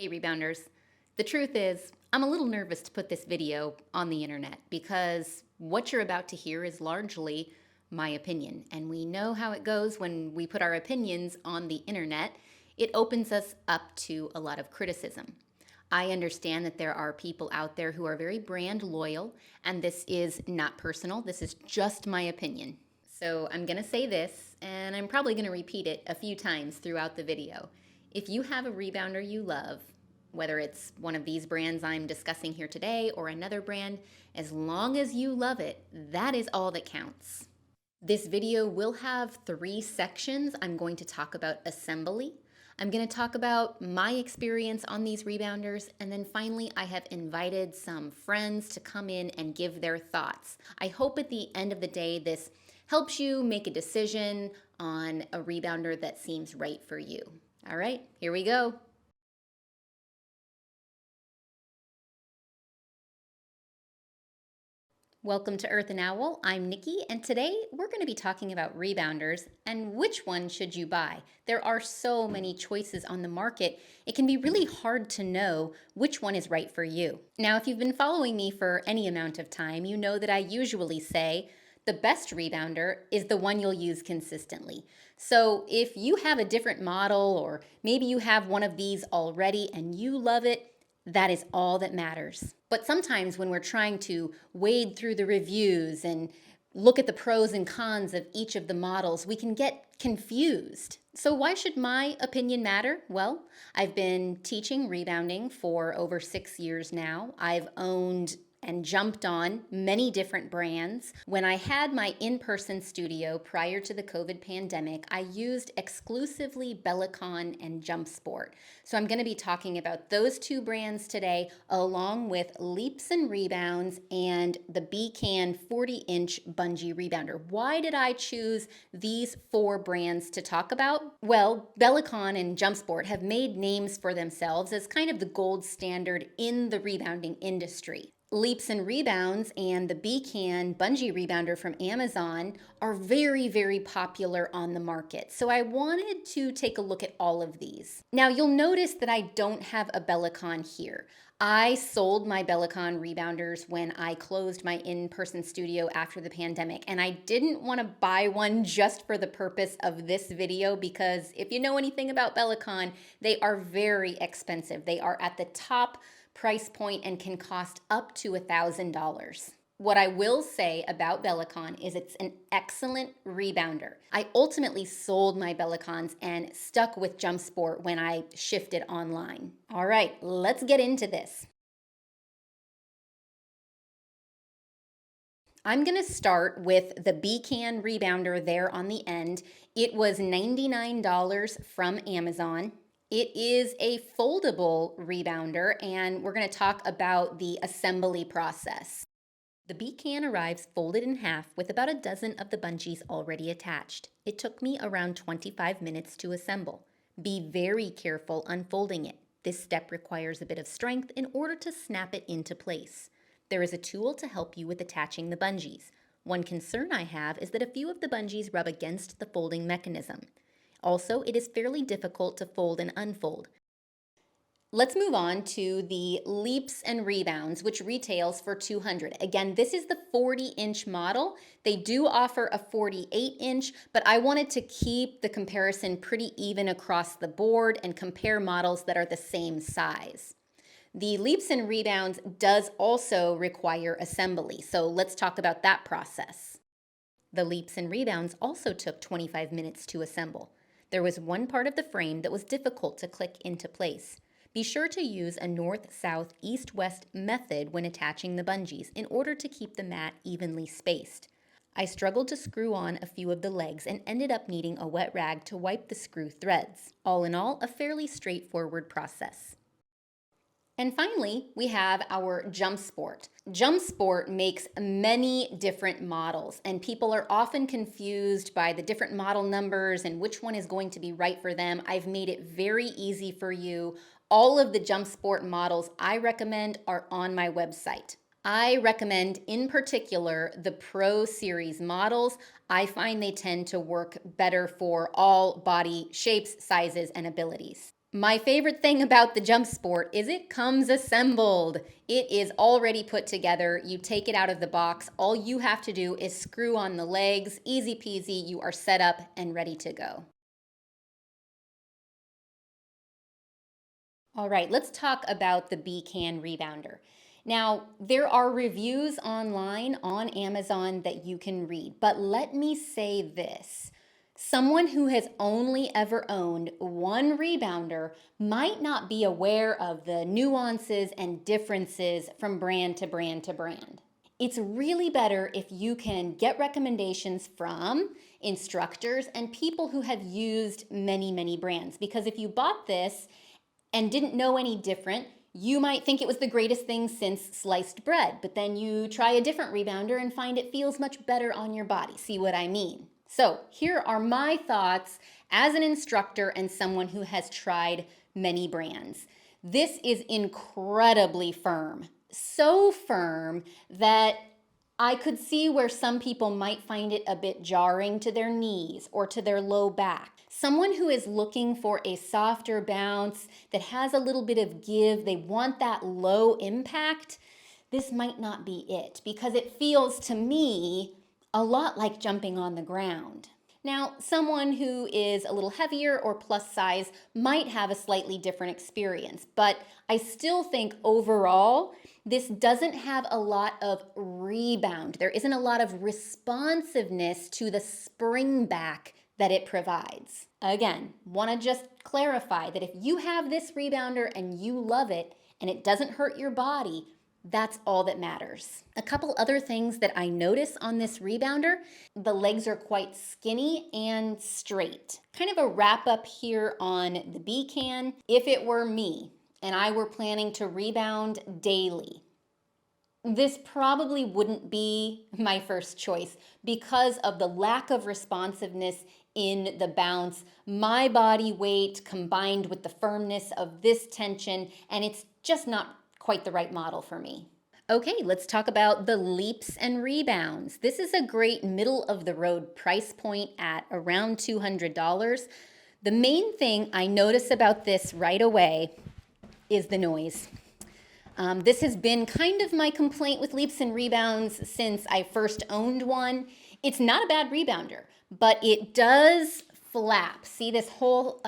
Hey Rebounders, the truth is, I'm a little nervous to put this video on the internet because what you're about to hear is largely my opinion. And we know how it goes when we put our opinions on the internet. It opens us up to a lot of criticism. I understand that there are people out there who are very brand loyal, and this is not personal. This is just my opinion. So I'm going to say this, and I'm probably going to repeat it a few times throughout the video. If you have a rebounder you love, whether it's one of these brands I'm discussing here today or another brand, as long as you love it, that is all that counts. This video will have 3 sections. I'm going to talk about assembly. I'm going to talk about my experience on these rebounders, and then finally I have invited some friends to come in and give their thoughts. I hope at the end of the day this helps you make a decision on a rebounder that seems right for you. All right, here we go. Welcome to 𝐒𝐡𝐢𝐬𝐬𝐿. I'm Nikki, and today we're going to be talking about rebounders and which one should you buy. There are so many choices on the market, it can be really hard to know which one is right for you. Now, if you've been following me for any amount of time, you know that I usually say the best rebounder is the one you'll use consistently. So if you have a different model, or maybe you have one of these already and you love it, that is all that matters. But sometimes when we're trying to wade through the reviews and look at the pros and cons of each of the models, we can get confused. So why should my opinion matter? Well, I've been teaching rebounding for over 6 years now. I've owned and jumped on many different brands. When I had my in-person studio prior to the COVID pandemic, I used exclusively 𝐒𝐿𝐴 and Jumpsport. So I'm going to be talking about those 2 brands today, along with Leaps and Rebounds and the BCAN 40-inch bungee rebounder. Why did I choose these 4 brands to talk about? Well, 𝐒𝐿𝐴 and Jumpsport have made names for themselves as kind of the gold standard in the rebounding industry. Leaps and Rebounds and the BCAN bungee rebounder from Amazon are very, very popular on the market. So I wanted to take a look at all of these. Now you'll notice that I don't have a 𝐒𝐿𝐴 here. I sold my 𝐒𝐿𝐴 rebounders when I closed my in-person studio after the pandemic, and I didn't want to buy one just for the purpose of this video, because if you know anything about 𝐒𝐿𝐴, they are very expensive. They are at the top price point and can cost up to $1,000. What I will say about 𝐒𝐿𝐴 is it's an excellent rebounder. I ultimately sold my 𝐒𝐿𝐴s and stuck with Jumpsport when I shifted online. All right, let's get into this. I'm going to start with the BCAN rebounder there on the end. It was $99 from Amazon. It is a foldable rebounder, and we're going to talk about the assembly process. The BCAN arrives folded in half with about a dozen of the bungees already attached. It took me around 25 minutes to assemble. Be very careful unfolding it. This step requires a bit of strength in order to snap it into place. There is a tool to help you with attaching the bungees. One concern I have is that a few of the bungees rub against the folding mechanism. Also, it is fairly difficult to fold and unfold. Let's move on to the Leaps and Rebounds, which retails for $200. Again, this is the 40-inch model. They do offer a 48-inch, but I wanted to keep the comparison pretty even across the board and compare models that are the same size. The Leaps and Rebounds does also require assembly, so let's talk about that process. The Leaps and Rebounds also took 25 minutes to assemble. There was one part of the frame that was difficult to click into place. Be sure to use a north-south, east-west method when attaching the bungees in order to keep the mat evenly spaced. I struggled to screw on a few of the legs and ended up needing a wet rag to wipe the screw threads. All in all, a fairly straightforward process. And finally, we have our Jumpsport. Jumpsport makes many different models, and people are often confused by the different model numbers and which one is going to be right for them. I've made it very easy for you. All of the Jumpsport models I recommend are on my website. I recommend, in particular, the Pro Series models. I find they tend to work better for all body shapes, sizes, and abilities. My favorite thing about the Jumpsport is it comes assembled. It is already put together. You take it out of the box. All you have to do is screw on the legs. Easy peasy. You are set up and ready to go. All right, let's talk about the BCAN rebounder. Now, there are reviews online on Amazon that you can read, but let me say this. Someone who has only ever owned one rebounder might not be aware of the nuances and differences from brand to brand to brand. It's really better if you can get recommendations from instructors and people who have used many brands, because if you bought this and didn't know any different, you might think it was the greatest thing since sliced bread, but then you try a different rebounder and find it feels much better on your body. See what I mean? So here are my thoughts as an instructor and someone who has tried many brands. This is incredibly firm, so firm that I could see where some people might find it a bit jarring to their knees or to their low back. Someone who is looking for a softer bounce that has a little bit of give, they want that low impact, this might not be it, because it feels to me a lot like jumping on the ground. Now, someone who is a little heavier or plus size might have a slightly different experience, but I still think overall, this doesn't have a lot of rebound. There isn't a lot of responsiveness to the spring back that it provides. Again, want to just clarify that if you have this rebounder and you love it and it doesn't hurt your body, that's all that matters. A couple other things that I notice on this rebounder, the legs are quite skinny and straight. Kind of a wrap up here on the BCAN. If it were me and I were planning to rebound daily, this probably wouldn't be my first choice because of the lack of responsiveness in the bounce, my body weight combined with the firmness of this tension, and it's just not quite the right model for me. Okay, let's talk about the leaps and rebounds. This is a great middle of the road price point at around $200. The main thing I notice about this right away is the noise. This has been kind of my complaint with leaps and rebounds since I first owned one. It's not a bad rebounder, but it does flap. See, this whole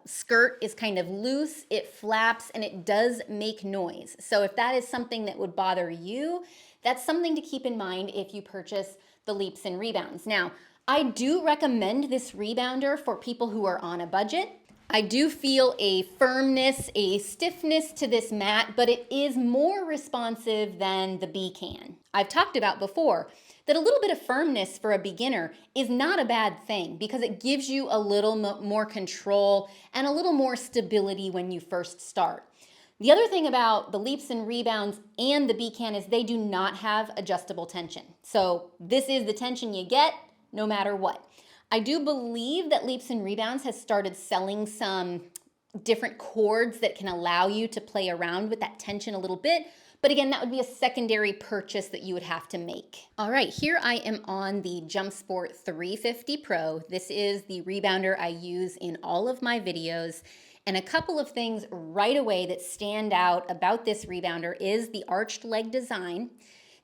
skirt is kind of loose, it flaps, and it does make noise. So if that is something that would bother you, that's something to keep in mind if you purchase the leaps and rebounds. Now, I do recommend this rebounder for people who are on a budget. I do feel a firmness, a stiffness to this mat, but it is more responsive than the BCAN. I've talked about before that a little bit of firmness for a beginner is not a bad thing because it gives you a little more control and a little more stability when you first start. The other thing about the leaps and rebounds and the BCAN is they do not have adjustable tension. So this is the tension you get no matter what. I do believe that Leaps and Rebounds has started selling some different cords that can allow you to play around with that tension a little bit. But again, that would be a secondary purchase that you would have to make. All right, here I am on the Jumpsport 350Pro. This is the rebounder I use in all of my videos. And a couple of things right away that stand out about this rebounder is the arched leg design.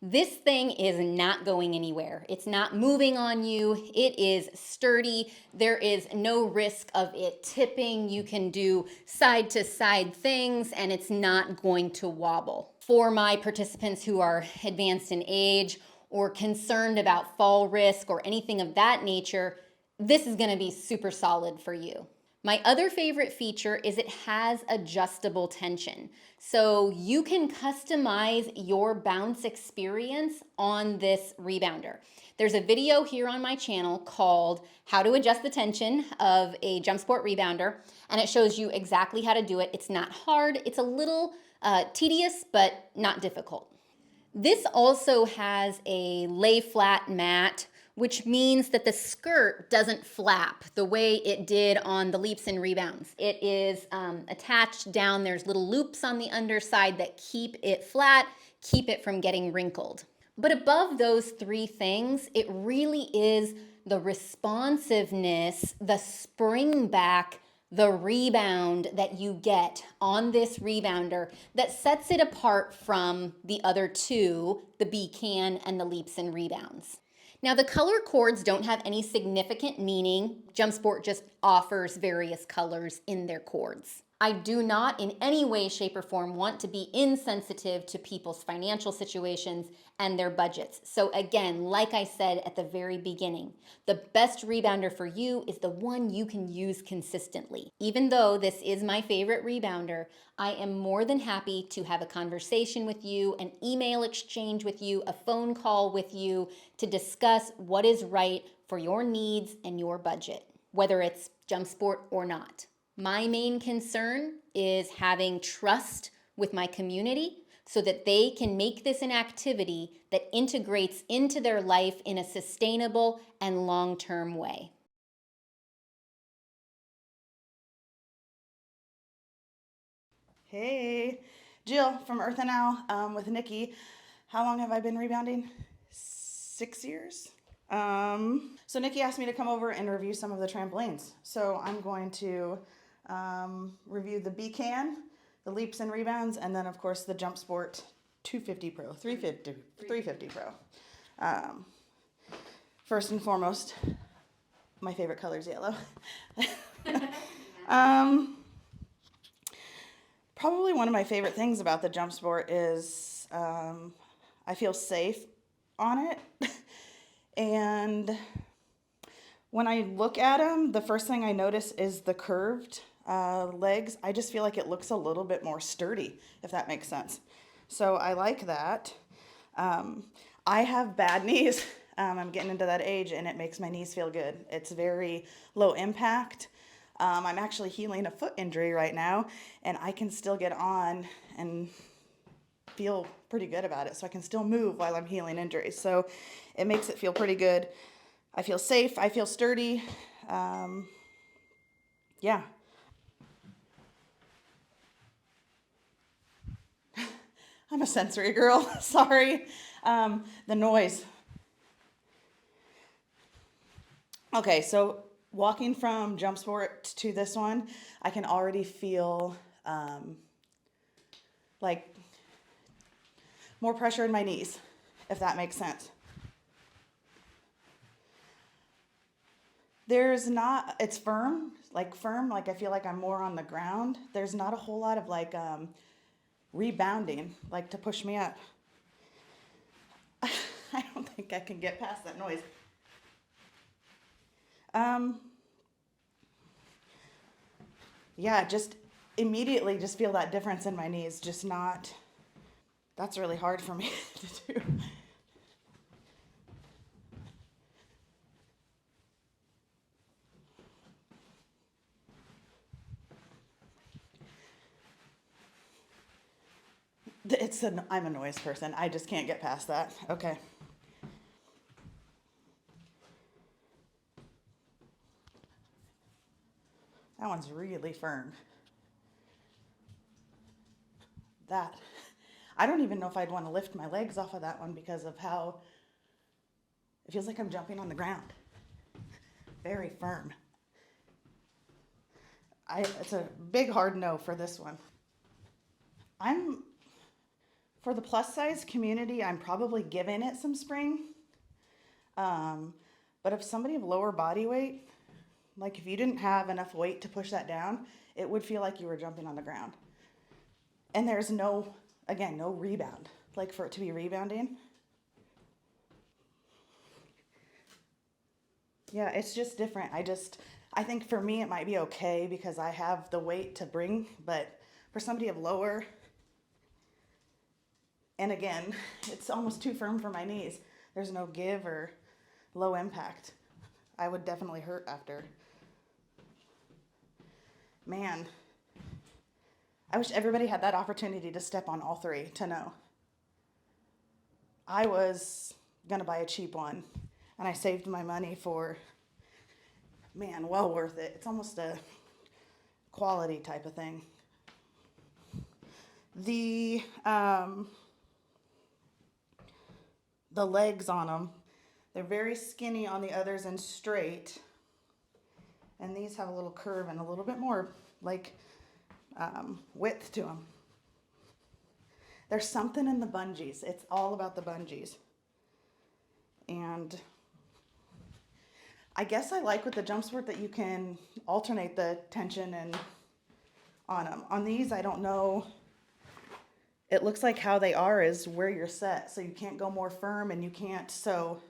This thing is not going anywhere. It's not moving on you. It is sturdy. There is no risk of it tipping. You can do side to side things and it's not going to wobble. For my participants who are advanced in age or concerned about fall risk or anything of that nature, this is going to be super solid for you. My other favorite feature is it has adjustable tension. So you can customize your bounce experience on this rebounder. There's a video here on my channel called How to Adjust the Tension of a Jumpsport Rebounder, and it shows you exactly how to do it. It's not hard, it's a little tedious, but not difficult. This also has a lay flat mat, which means that the skirt doesn't flap the way it did on the leaps and rebounds. It is attached down. There's little loops on the underside that keep it flat, keep it from getting wrinkled. But above those three things, it really is the responsiveness, the spring back the rebound that you get on this rebounder that sets it apart from the other two, the BCAN and the Leaps and Rebounds. Now, the color cords don't have any significant meaning. Jumpsport just offers various colors in their cords. I do not in any way, shape, or form want to be insensitive to people's financial situations and their budgets. So again, like I said at the very beginning, the best rebounder for you is the one you can use consistently. Even though this is my favorite rebounder, I am more than happy to have a conversation with you, an email exchange with you, a phone call with you to discuss what is right for your needs and your budget, whether it's Jumpsport or not. My main concern is having trust with my community so that they can make this an activity that integrates into their life in a sustainable and long-term way. Hey, Jill from 𝗙𝗢𝗟𝗟𝗢𝗪 with Nikki. How long have I been rebounding? 6 years. So Nikki asked me to come over and review some of the trampolines. So I'm going to review the BCAN, the Leaps and Rebounds, and then of course the Jumpsport 250Pro, 350 Pro. First and foremost, my favorite color is yellow. Probably one of my favorite things about the Jumpsport is I feel safe on it. And when I look at them, the first thing I notice is the curved legs. I just feel like it looks a little bit more sturdy, if that makes sense. So I like that. I have bad knees. I'm getting into that age and it makes my knees feel good. It's very low impact. I'm actually healing a foot injury right now and I can still get on and feel pretty good about it. So I can still move while I'm healing injuries. So it makes it feel pretty good. I feel safe. I feel sturdy. Yeah. I'm a sensory girl. Sorry. The noise. Okay, so walking from Jumpsport to this one, I can already feel like more pressure in my knees, if that makes sense. There's not, it's firm, like I feel like I'm more on the ground. There's not a whole lot of like rebounding, like to push me up. I don't think I can get past that noise. Yeah, just immediately just feel that difference in my knees, just not, that's really hard for me to do. I'm a noise person. I just can't get past that. Okay. That one's really firm. That, I don't even know if I'd want to lift my legs off of that one because of how it feels like I'm jumping on the ground. Very firm. It's a big hard no for this one. For the plus size community, I'm probably giving it some spring. But if somebody of lower body weight, like if you didn't have enough weight to push that down, it would feel like you were jumping on the ground. And there's no rebound, like for it to be rebounding. Yeah, it's just different. I think for me it might be okay because I have the weight to bring, but for somebody of lower, and again, it's almost too firm for my knees. There's no give or low impact. I would definitely hurt after. Man, I wish everybody had that opportunity to step on all three to know. I was gonna buy a cheap one and I saved my money for, man, well worth it. It's almost a quality type of thing. The legs on them, they're very skinny on the others and straight. And these have a little curve and a little bit more like width to them. There's something in the bungees. It's all about the bungees. And I guess I like with the Jumpsport that you can alternate the tension and on them. On these, I don't know. It looks like how they are is where you're set. So you can't go more firm and you can't. So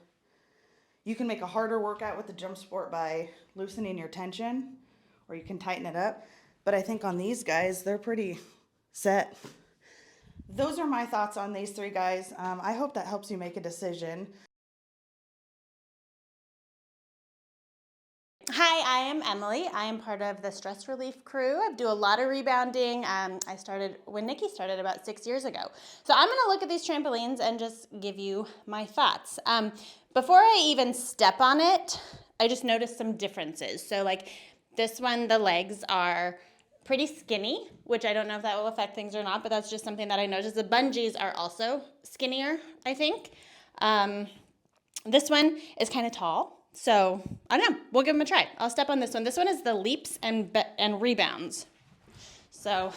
you can make a harder workout with the Jumpsport by loosening your tension, or you can tighten it up. But I think on these guys, they're pretty set. Those are my thoughts on these three guys. I hope that helps you make a decision. Hi, I am Emily. I am part of the stress relief crew. I do a lot of rebounding. I started when Nikki started about 6 years ago. So I'm going to look at these trampolines and just give you my thoughts. Before I even step on it, I just noticed some differences. So like this one, the legs are pretty skinny, which I don't know if that will affect things or not, but that's just something that I noticed. The bungees are also skinnier, I think. This one is kind of tall. So, I don't know. We'll give them a try. I'll step on this one. This one is the leaps and rebounds. So,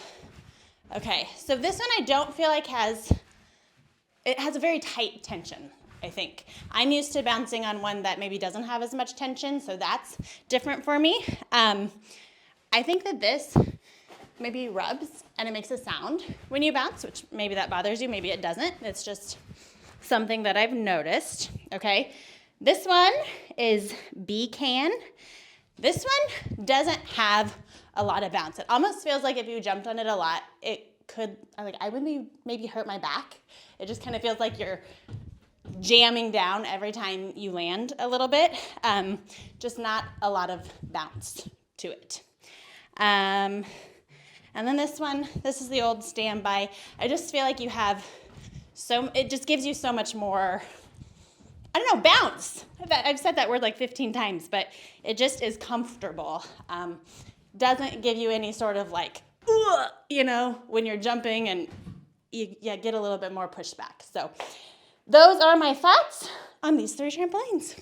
okay. So this one I don't feel like it has a very tight tension, I think. I'm used to bouncing on one that maybe doesn't have as much tension, so that's different for me. I think that this maybe rubs and it makes a sound when you bounce, which maybe that bothers you, maybe it doesn't. It's just something that I've noticed, okay? This one is BCAN. This one doesn't have a lot of bounce. It almost feels like if you jumped on it a lot, it could, I would maybe hurt my back. It just kind of feels like you're jamming down every time you land a little bit. Just not a lot of bounce to it. And then this one, this is the old standby. I just feel like you have it just gives you so much more, I don't know, bounce. I've said that word like 15 times, but it just is comfortable. Doesn't give you any sort of like, you know, when you're jumping and you get a little bit more pushback. So those are my thoughts on these three trampolines.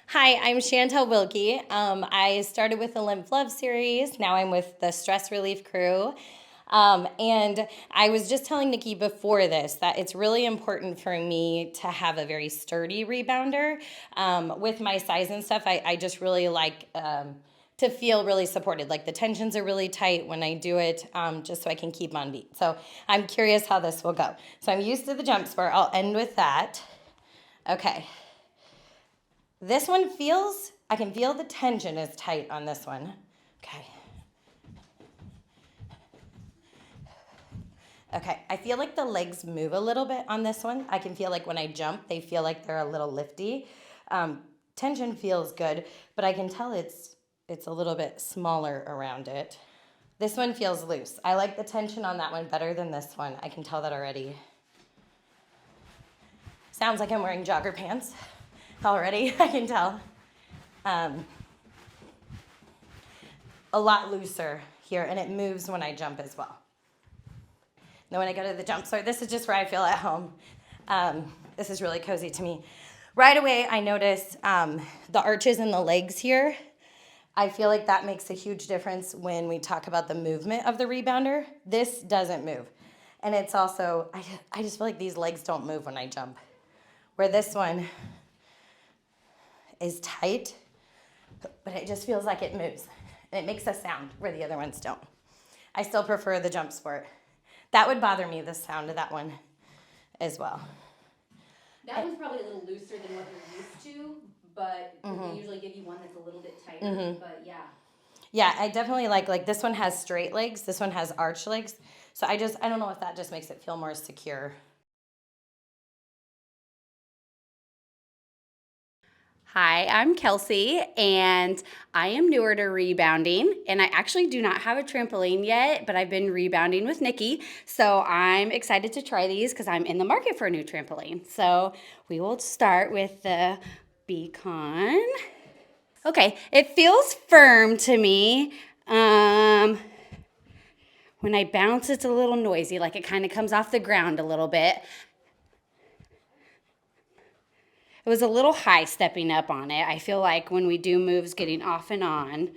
Hi, I'm Shantel 𝐒𝐻𝐬. I started with the Lymph Love series. Now I'm with the Stress Relief crew. And I was just telling Nikki before this that it's really important for me to have a very sturdy rebounder. With my size and stuff, I just really like to feel really supported. Like the tensions are really tight when I do it, just so I can keep on beat. So I'm curious how this will go. So I'm used to the Jumpsport. I'll end with that. Okay. This one I can feel the tension is tight on this one. Okay. Okay, I feel like the legs move a little bit on this one. I can feel like when I jump, they feel like they're a little lifty. Tension feels good, but I can tell it's a little bit smaller around it. This one feels loose. I like the tension on that one better than this one. I can tell that already. Sounds like I'm wearing jogger pants already, I can tell. A lot looser here, and it moves when I jump as well. Then when I go to the Jumpsport, this is just where I feel at home. This is really cozy to me. Right away, I notice the arches in the legs here. I feel like that makes a huge difference when we talk about the movement of the rebounder. This doesn't move. And it's also, I just feel like these legs don't move when I jump. Where this one is tight, but it just feels like it moves. And it makes a sound where the other ones don't. I still prefer the Jumpsport. That would bother me, the sound of that one as well. That one's probably a little looser than what you're used to, but we usually give you one that's a little bit tighter, but yeah. Yeah, I definitely like this one has straight legs, this one has arch legs. So I don't know if that just makes it feel more secure. Hi, I'm Kelsey, and I am newer to rebounding, and I actually do not have a trampoline yet, but I've been rebounding with Nikki, so I'm excited to try these because I'm in the market for a new trampoline. So we will start with the 𝐒𝐻𝐡𝐢𝐬. Okay, it feels firm to me. When I bounce, it's a little noisy, like it kind of comes off the ground a little bit. it was a little high stepping up on it. I feel like when we do moves, getting off and on.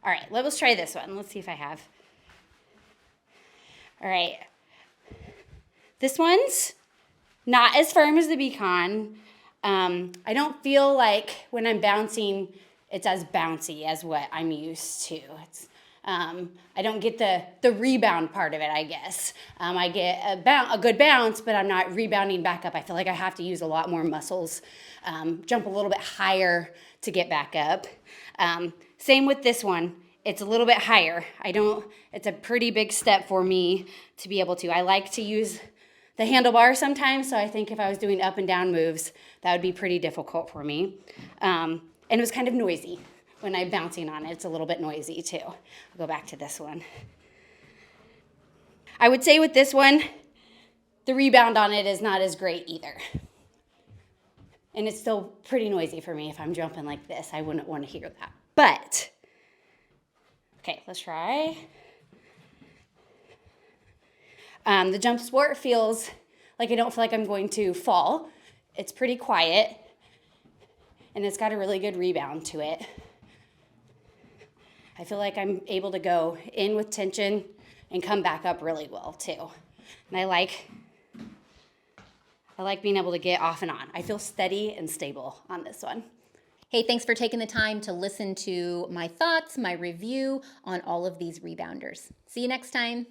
All right, let's try this one. Let's see if I have. All right. This one's not as firm as the 𝐒𝐿𝐴. I don't feel like when I'm bouncing, it's as bouncy as what I'm used to. I don't get the rebound part of it, I guess. I get a good bounce, but I'm not rebounding back up. I feel like I have to use a lot more muscles, jump a little bit higher to get back up. Same with this one. It's a little bit higher. It's a pretty big step for me to be able to. I like to use the handlebar sometimes, so I think if I was doing up and down moves, that would be pretty difficult for me. And it was kind of noisy when I'm bouncing on it. It's a little bit noisy too. I'll go back to this one. I would say with this one, the rebound on it is not as great either. And it's still pretty noisy for me. If I'm jumping like this, I wouldn't want to hear that. But, okay, let's try. The Jumpsport feels like I don't feel like I'm going to fall. It's pretty quiet, and it's got a really good rebound to it. I feel like I'm able to go in with tension and come back up really well too. And I like being able to get off and on. I feel steady and stable on this one. Hey, thanks for taking the time to listen to my thoughts, my review on all of these rebounders. See you next time.